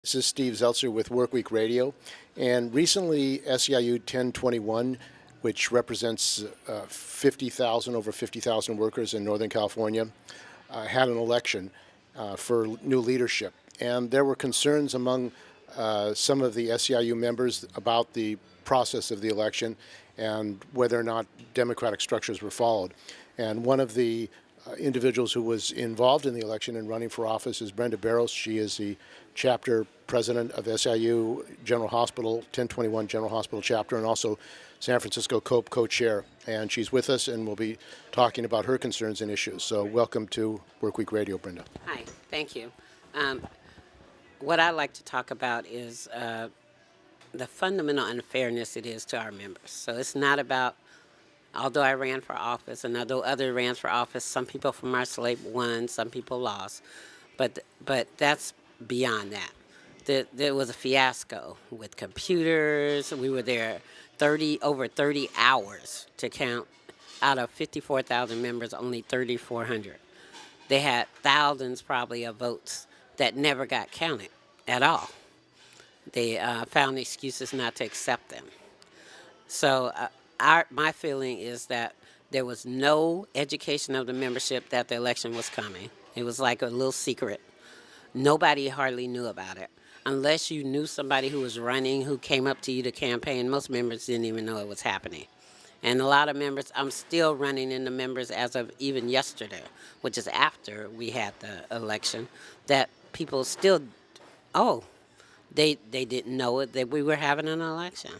This is Steve Zeltzer with Workweek Radio, and recently SEIU 1021, which represents over 50,000 workers in Northern California, had an election for new leadership. And there were concerns among some of the SEIU members about the process of the election and whether or not democratic structures were followed. And one of the individuals who was involved in the election and running for office is Brenda Barros. She is the chapter president of SEIU General Hospital, 1021 General Hospital chapter, and also San Francisco COPE co-chair. And she's with us and will be talking about her concerns and issues. So welcome to Workweek Radio, Brenda. Hi, thank you. What I'd like to talk about is the fundamental unfairness it is to our members. So it's not about, although I ran for office and although others ran for office, some people from our slate won, some people lost. But that's beyond that. There was a fiasco with computers. We were there over 30 hours to count. Out of 54,000 members, only 3,400. They had thousands probably of votes that never got counted at all. They found excuses not to accept them. So my feeling is that there was no education of the membership that the election was coming. It was like a little secret. Nobody hardly knew about it. Unless you knew somebody who was running, who came up to you to campaign, most members didn't even know it was happening. And a lot of members, I'm still running into members as of even yesterday, which is after we had the election, that people still, they didn't know it, that we were having an election.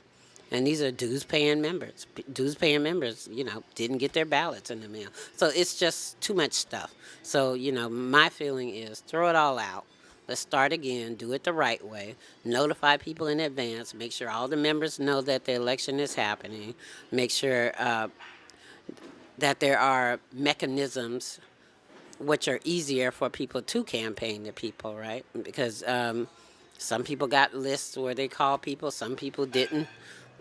And these are dues-paying members. Dues-paying members, didn't get their ballots in the mail. So it's just too much stuff. So, my feeling is throw it all out. Let's start again, do it the right way, notify people in advance, make sure all the members know that the election is happening, make sure that there are mechanisms which are easier for people to campaign to people, right? Because some people got lists where they call people, some people didn't,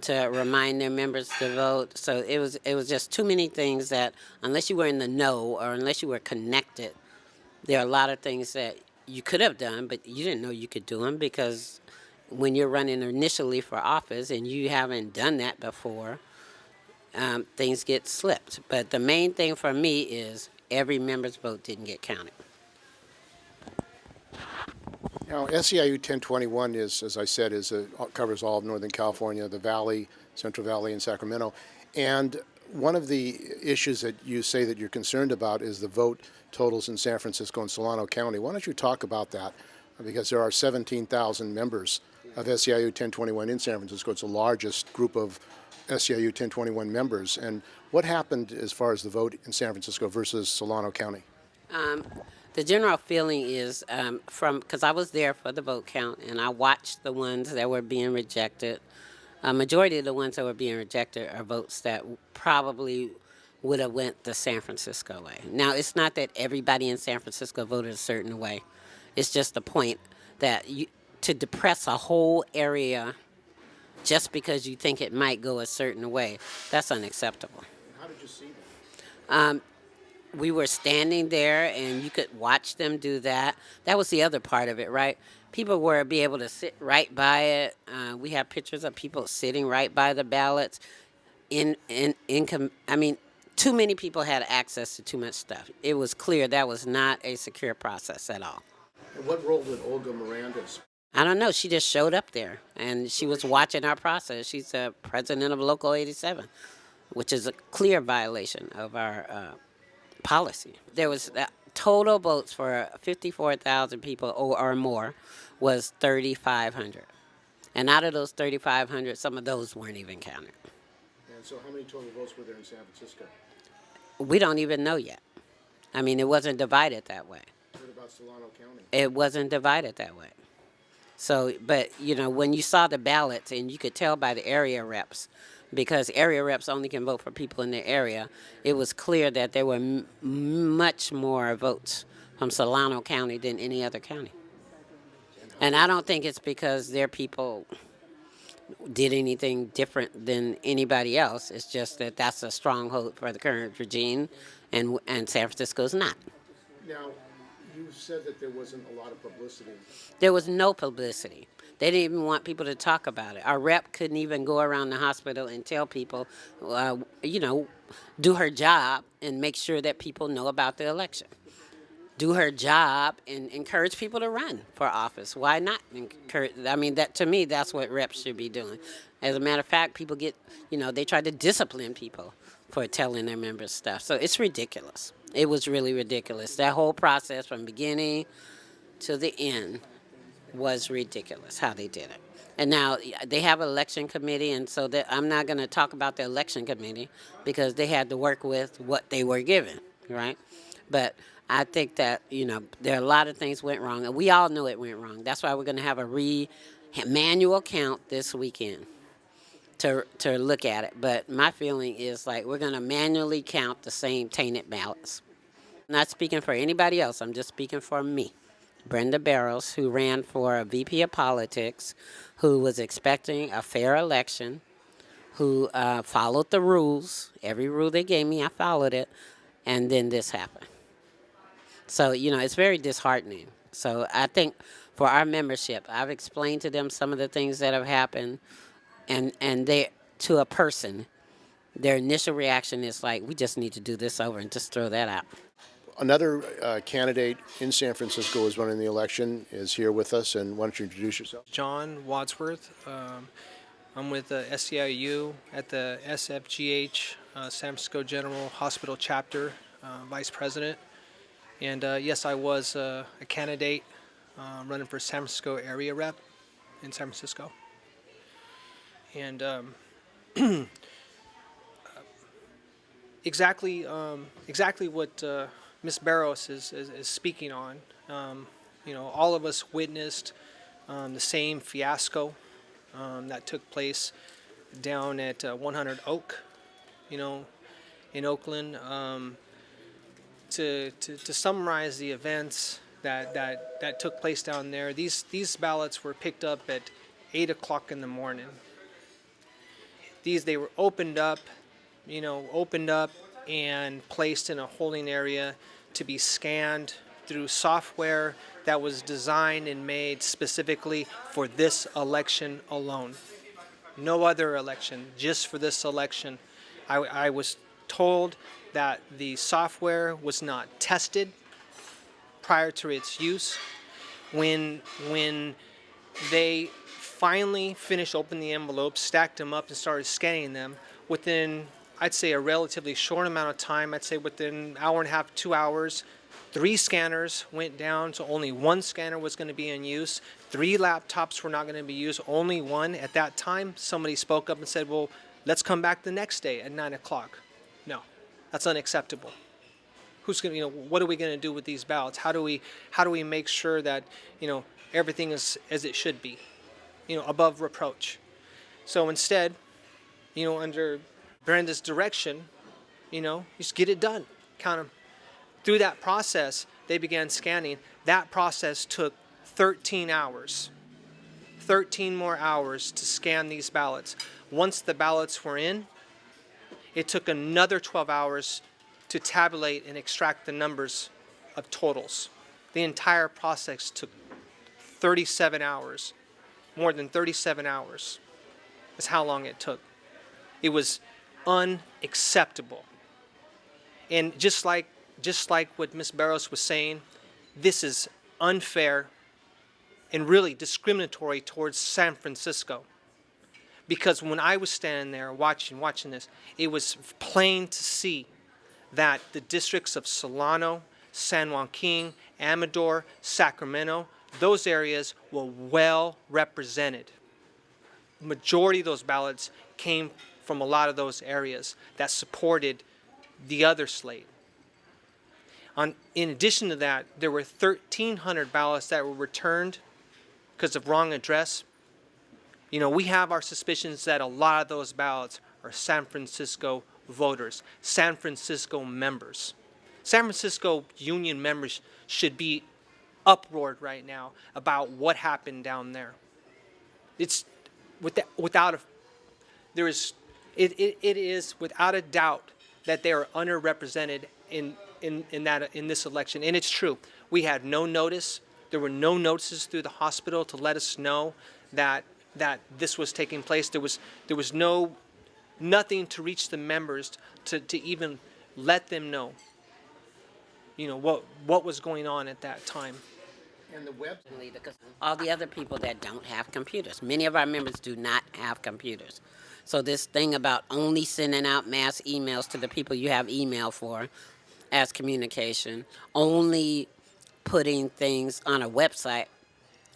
to remind their members to vote. So it was just too many things that, unless you were in the know or unless you were connected, there are a lot of things that you could have done, but you didn't know you could do them, because when you're running initially for office and you haven't done that before, things get slipped. But the main thing for me is every member's vote didn't get counted. Now, SEIU 1021 is, as I said, covers all of Northern California, the Valley, Central Valley, and Sacramento. And one of the issues that you say that you're concerned about is the vote totals in San Francisco and Solano County. Why don't you talk about that? Because there are 17,000 members of SEIU 1021 in San Francisco. It's the largest group of SEIU 1021 members. And what happened as far as the vote in San Francisco versus Solano County? The general feeling is because I was there for the vote count and I watched the ones that were being rejected. A majority of the ones that were being rejected are votes that probably would have went the San Francisco way. Now, it's not that everybody in San Francisco voted a certain way. It's just the point that to depress a whole area just because you think it might go a certain way, that's unacceptable. How did you see that? We were standing there, and you could watch them do that. That was the other part of it, right? People were be able to sit right by it. We have pictures of people sitting right by the ballots. Too many people had access to too much stuff. It was clear that was not a secure process at all. And what role did Olga Miranda play? I don't know. She just showed up there, and she was watching our process. She's the president of Local 87, which is a clear violation of our policy. There was total votes for 54,000 people or more was 3,500. And out of those 3,500, some of those weren't even counted. And so how many total votes were there in San Francisco? We don't even know yet. It wasn't divided that way. What about Solano County? It wasn't divided that way. So, but, when you saw the ballots, and you could tell by the area reps, because area reps only can vote for people in their area, it was clear that there were much more votes from Solano County than any other county. And I don't think it's because their people did anything different than anybody else. It's just that that's a stronghold for the current regime, and San Francisco's not. Now, You said that there wasn't a lot of publicity. There was no publicity. They didn't even want people to talk about it. Our rep couldn't even go around the hospital and tell people, you know, do her job and make sure that people know about the election. Do her job and encourage people to run for office. Why not encourage? I mean, that to me, that's what reps should be doing. As a matter of fact, people get, they try to discipline people for telling their members stuff. So it's ridiculous. It was really ridiculous. That whole process from beginning to the end was ridiculous how they did it. And now they have an election committee, and so that I'm not going to talk about the election committee because they had to work with what they were given, right? But I think that, there are a lot of things went wrong, and we all know it went wrong. That's why we're going to have a manual count this weekend to look at it. But my feeling is like we're going to manually count the same tainted ballots. Not speaking for anybody else. I'm just speaking for me. Brenda Barrows, who ran for a VP of politics, who was expecting a fair election, who followed the rules. Every rule they gave me, I followed it. And then this happened. So, it's very disheartening. So I think for our membership, I've explained to them some of the things that have happened. And they, to a person, their initial reaction is like, we just need to do this over and just throw that out. Another candidate in San Francisco is running the election, is here with us, and why don't you introduce yourself? John Wadsworth. I'm with the SEIU at the SFGH San Francisco General Hospital Chapter, Vice President. And yes, I was a candidate running for San Francisco area rep in San Francisco. And exactly what Ms. Barrows is speaking on. All of us witnessed the same fiasco that took place down at 100 Oak, in Oakland. To summarize the events that took place down there, these ballots were picked up at 8 o'clock in the morning. They were opened up and placed in a holding area to be scanned through software that was designed and made specifically for this election alone. No other election, just for this election. I was told that the software was not tested prior to its use. When they finally finished opening the envelopes, stacked them up, and started scanning them, within, I'd say, a relatively short amount of time, I'd say within an hour and a half, 2 hours, 3 scanners went down, so only 1 scanner was going to be in use. 3 laptops were not going to be used, only 1. At that time, somebody spoke up and said, well, let's come back the next day at 9 o'clock. No, that's unacceptable. Who's going to, what are we going to do with these ballots? How do we make sure that, everything is as it should be, above reproach? So instead, under Brenda's direction, just get it done. Kind of through that process, they began scanning. That process took 13 hours. 13 more hours to scan these ballots. Once the ballots were in, it took another 12 hours to tabulate and extract the numbers of totals. The entire process took 37 hours. More than 37 hours is how long it took. It was unacceptable. And just like what Ms. Barrows was saying, this is unfair and really discriminatory towards San Francisco. Because when I was standing there watching this, it was plain to see that the districts of Solano, San Joaquin, Amador, Sacramento, those areas were well represented. The majority of those ballots came from a lot of those areas that supported the other slate. In addition to that, there were 1,300 ballots that were returned because of wrong address. We have our suspicions that a lot of those ballots are San Francisco voters, San Francisco members. San Francisco Union members should be uproared right now about what happened down there. It's it is without a doubt that they are underrepresented in in this election. And it's true. We had no notice. There were no notices through the hospital to let us know that this was taking place. There was nothing to reach the members to even let them know, what was going on at that time. And the web. Because all the other people that don't have computers, many of our members do not have computers. So this thing about only sending out mass emails to the people you have email for as communication, only putting things on a website,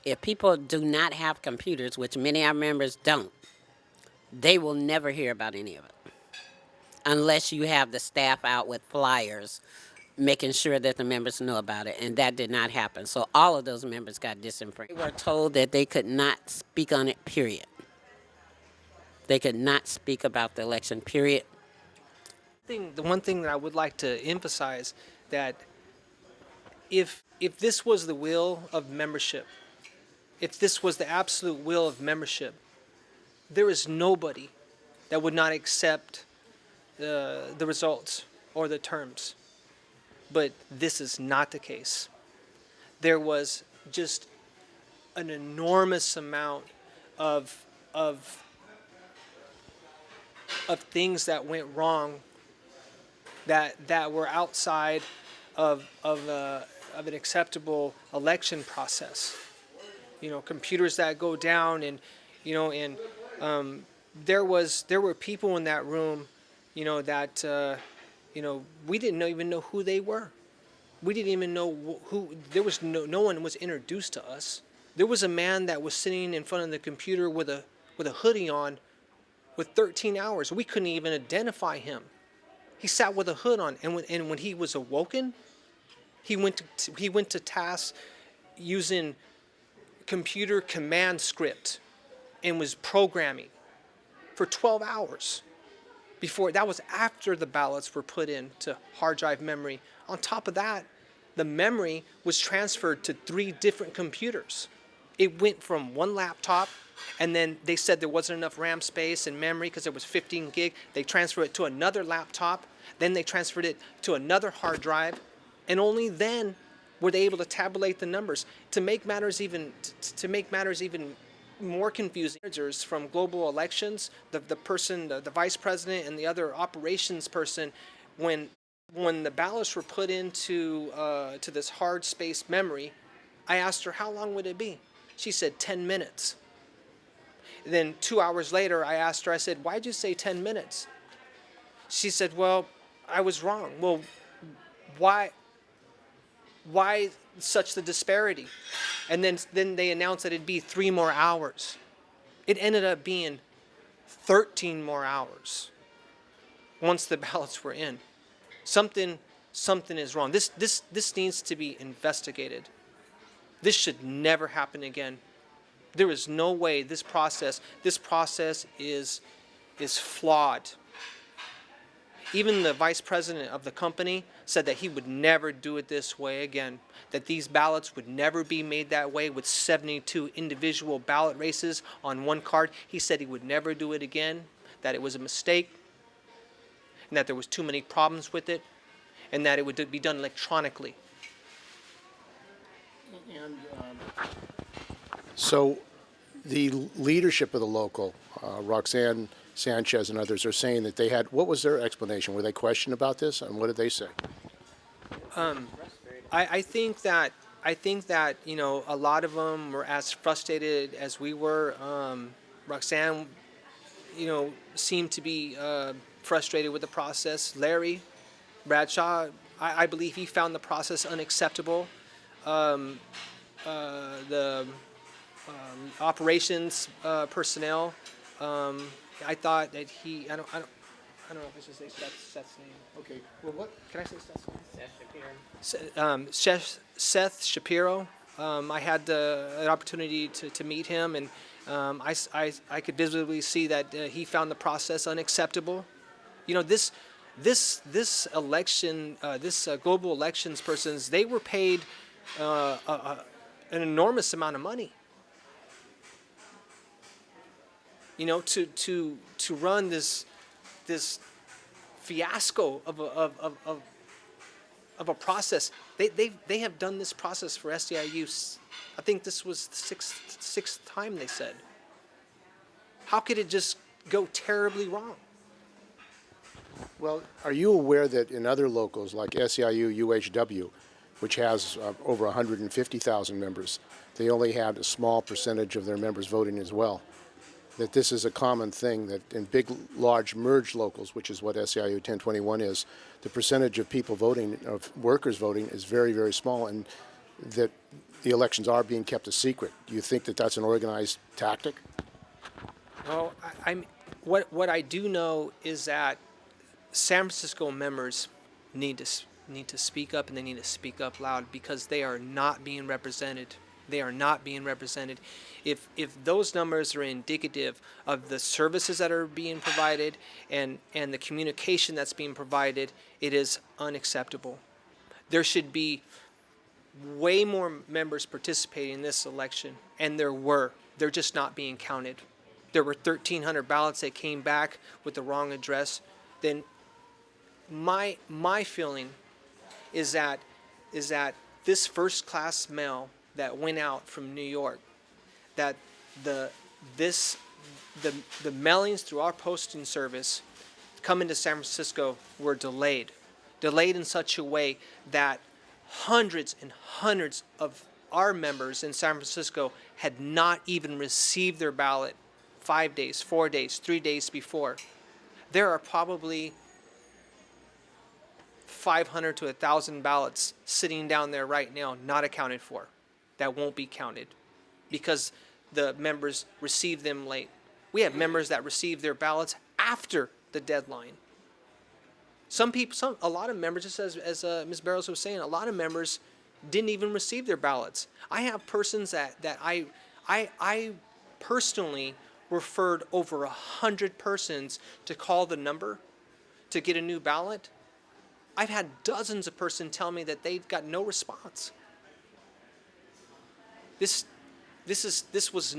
if people do not have computers, which many of our members don't, they will never hear about any of it unless you have the staff out with flyers making sure that the members know about it, and that did not happen. So all of those members got disinformation. They were told that they could not speak on it, period. They could not speak about the election, period. The one thing that I would like to emphasize, that if this was the will of membership, if this was the absolute will of membership, there is nobody that would not accept the results or the terms. But this is not the case. There was just an enormous amount of things that went wrong that were outside of an acceptable election process. Computers that go down, and there were people in that room, that we didn't even know who they were. We didn't even know who. There was no one was introduced to us. There was a man that was sitting in front of the computer with a hoodie on, with 13 hours. We couldn't even identify him. He sat with a hood on, and when he was awoken, he went to task using computer command script and was programming for 12 hours. That was after the ballots were put into hard drive memory. On top of that, the memory was transferred to 3 different computers. It went from one laptop, and then they said there wasn't enough RAM space and memory because it was 15 gig. They transferred it to another laptop. Then they transferred it to another hard drive, and only then were they able to tabulate the numbers. To make matters even more confusing, managers from global elections, the vice president and the other operations person, when the ballots were put into to this hard space memory, I asked her how long would it be. She said 10 minutes. Then 2 hours later, I asked her, I said, why'd you say 10 minutes? She said, well, I was wrong. Well, why such the disparity? And then they announced that it'd be 3 more hours. It ended up being 13 more hours once the ballots were in. Something is wrong. This needs to be investigated. This should never happen again. There is no way this process is flawed. Even the vice president of the company said that he would never do it this way again, that these ballots would never be made that way with 72 individual ballot races on one card. He said he would never do it again, that it was a mistake, and that there was too many problems with it, and that it would be done electronically. And so the leadership of the local, Roxanne Sanchez and others, are saying that they had, what was their explanation? Were they questioned about this, and what did they say? I think that a lot of them were as frustrated as we were. Roxanne, seemed to be frustrated with the process. Larry Bradshaw, I believe he found the process unacceptable. The operations personnel, I thought that I don't know if I should say Seth's name. Okay, well, what? Can I say Seth's name? Seth Shapiro. I had an opportunity to meet him, and I could visibly see that he found the process unacceptable. This election, global elections persons, they were paid an enormous amount of money. To run this fiasco of a process. They have done this process for SEIU. I think this was the sixth time they said. How could it just go terribly wrong? Well, are you aware that in other locals like SEIU UHW, which has over 150,000 members, they only had a small percentage of their members voting as well? That this is a common thing, that in big, large merged locals, which is what SEIU 1021 is, the percentage of people voting, of workers voting, is very, very small, and that the elections are being kept a secret. Do you think that that's an organized tactic? Well, what I do know is that San Francisco members need to speak up, and they need to speak up loud, because they are not being represented. They are not being represented. If those numbers are indicative of the services that are being provided and the communication that's being provided, it is unacceptable. There should be way more members participating in this election, and there were. They're just not being counted. There were 1,300 ballots that came back with the wrong address. Then my feeling is that this first class mail that went out from New York, that the mailings through our posting service coming to San Francisco were delayed in such a way that hundreds and hundreds of our members in San Francisco had not even received their ballot 5 days, 4 days, 3 days before. There are probably 500 to 1,000 ballots sitting down there right now not accounted for, that won't be counted because the members received them late. We have members that received their ballots after the deadline. A lot of members, just as Ms. Barrows was saying, a lot of members didn't even receive their ballots. I have persons that I personally referred over 100 persons to call the number to get a new ballot. I've had dozens of persons tell me that they've got no response. This was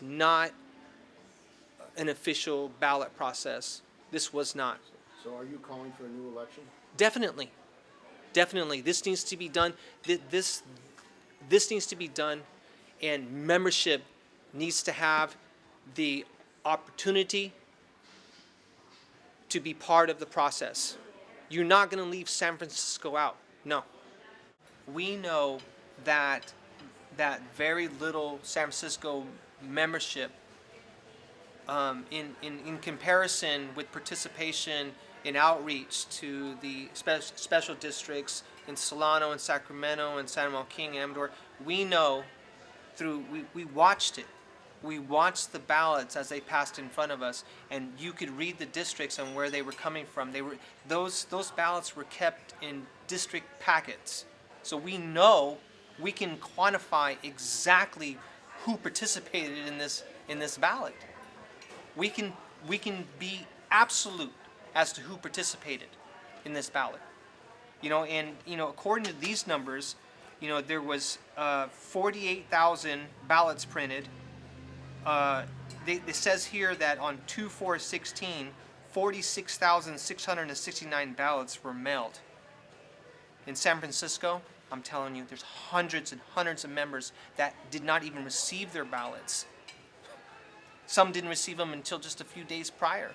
not an official ballot process. This was not. So are you calling for a new election? Definitely. This needs to be done. This needs to be done, and membership needs to have the opportunity to be part of the process. You're not going to leave San Francisco out. No. We know that very little San Francisco membership in comparison with participation in outreach to the special districts in Solano and Sacramento and San Joaquin and Amador. We know we watched it. We watched the ballots as they passed in front of us, and you could read the districts and where they were coming from. Those ballots were kept in district packets. So we know we can quantify exactly who participated in this ballot. We can be absolute as to who participated in this ballot. According to these numbers, there was 48,000 ballots printed. It says here that on 2/4/16, 46,669 ballots were mailed. In San Francisco, I'm telling you, there's hundreds and hundreds of members that did not even receive their ballots. Some didn't receive them until just a few days prior.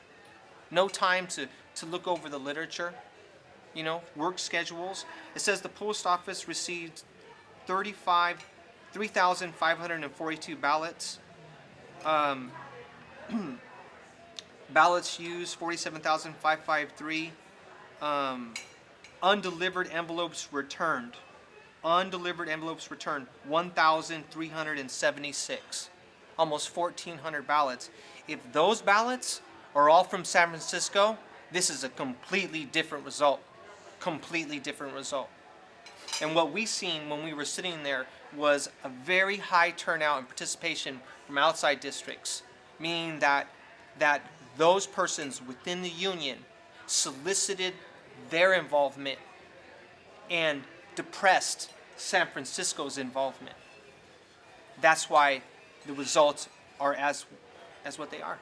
No time to look over the literature, work schedules. It says the post office received 3,542 ballots. Ballots used 47,553. Undelivered envelopes returned 1,376. Almost 1,400 ballots. If those ballots are all from San Francisco, this is a completely different result. And what we seen when we were sitting there was a very high turnout and participation from outside districts, meaning that those persons within the union solicited their involvement and depressed San Francisco's involvement. That's why the results are as what they are.